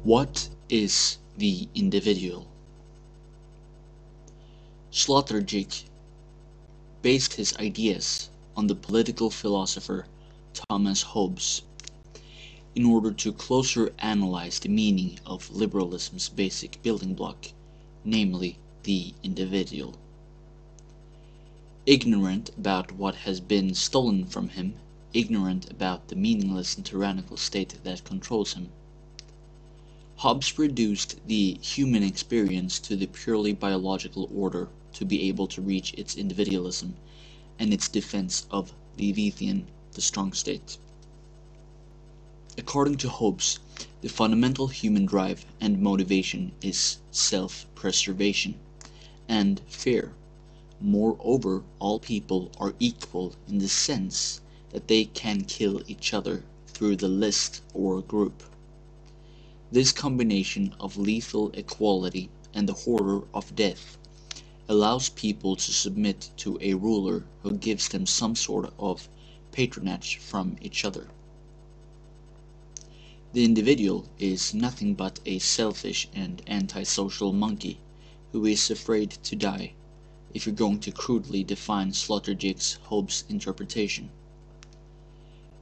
What is the individual? Sloterdijk based his ideas on the political philosopher Thomas Hobbes in order to closer analyze the meaning of liberalism's basic building block, namely the individual. Ignorant about what has been stolen from him, ignorant about the meaningless and tyrannical state that controls him, Hobbes reduced the human experience to the purely biological order to be able to reach its individualism and its defense of Leviathan, the strong state. According to Hobbes, the fundamental human drive and motivation is self-preservation and fear. Moreover, all people are equal in the sense that they can kill each other through the list or group. This combination of lethal equality and the horror of death allows people to submit to a ruler who gives them some sort of patronage from each other. The individual is nothing but a selfish and antisocial monkey who is afraid to die, if you're going to crudely define Sloterdijk's Hobbes interpretation.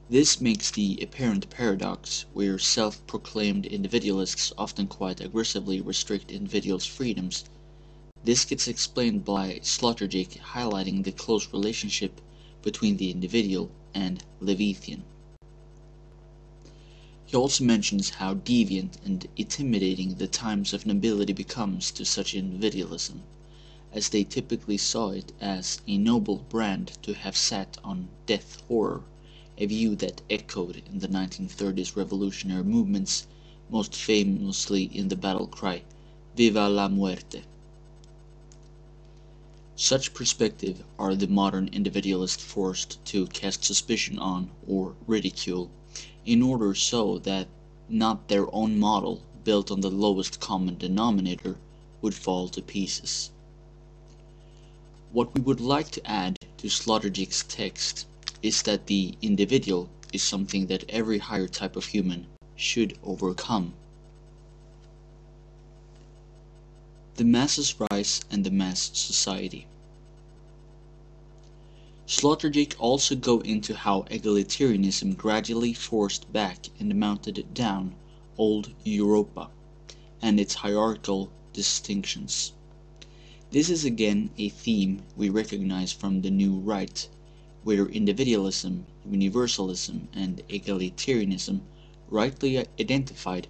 This makes the apparent paradox where self-proclaimed individualists often quite aggressively restrict individuals' freedoms. This gets explained by Sloterdijk highlighting the close relationship between the individual and Leviathan. He also mentions how deviant and intimidating the times of nobility becomes to such individualism, as they typically saw it as a noble brand to have sat on death horror, a view that echoed in the 1930s revolutionary movements, most famously in the battle cry, "Viva la muerte." Such perspective are the modern individualists forced to cast suspicion on or ridicule, in order so that not their own model, built on the lowest common denominator, would fall to pieces. What we would like to add to Sloterdijk's text is that the individual is something that every higher type of human should overcome. The masses rise and the mass society. Sloterdijk also go into how egalitarianism gradually forced back and mounted down old Europa and its hierarchical distinctions. This is again a theme we recognize from the New Right, where individualism, universalism, and egalitarianism rightly identified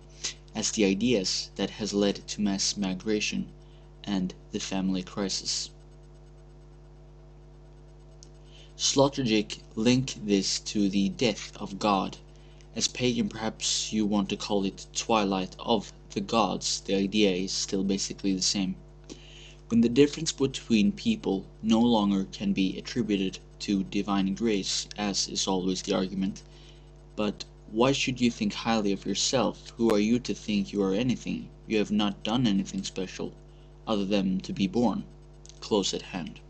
as the ideas that has led to mass migration and the family crisis. Sloterdijk linked this to the death of God. As pagan, perhaps you want to call it twilight of the gods, the idea is still basically the same. When the difference between people no longer can be attributed to divine grace, as is always the argument, but why should you think highly of yourself? Who are you to think you are anything? You have not done anything special, other than to be born, close at hand.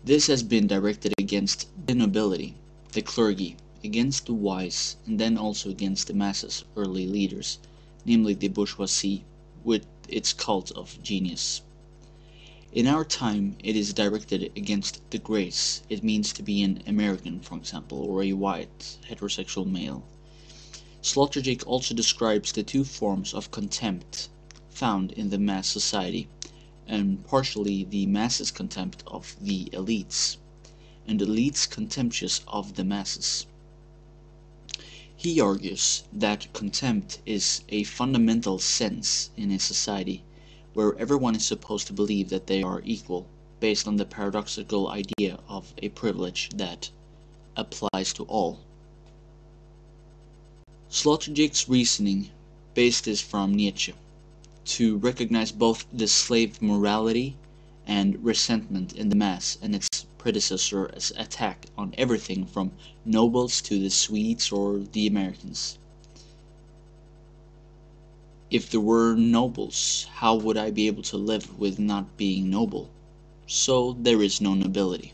This has been directed against the nobility, the clergy, against the wise, and then also against the masses, early leaders, namely the bourgeoisie, with its cult of genius. In our time, it is directed against the grace. It means to be an American, for example, or a white, heterosexual male. Sloterdijk also describes the two forms of contempt found in the mass society, and partially the masses' contempt of the elites, and elites contemptuous of the masses. He argues that contempt is a fundamental sense in a society where everyone is supposed to believe that they are equal, based on the paradoxical idea of a privilege that applies to all. Sloterdijk's reasoning based this from Nietzsche, to recognize both the slave morality and resentment in the mass and its predecessor as attack on everything from nobles to the Swedes or the Americans. If there were nobles, how would I be able to live with not being noble? So there is no nobility.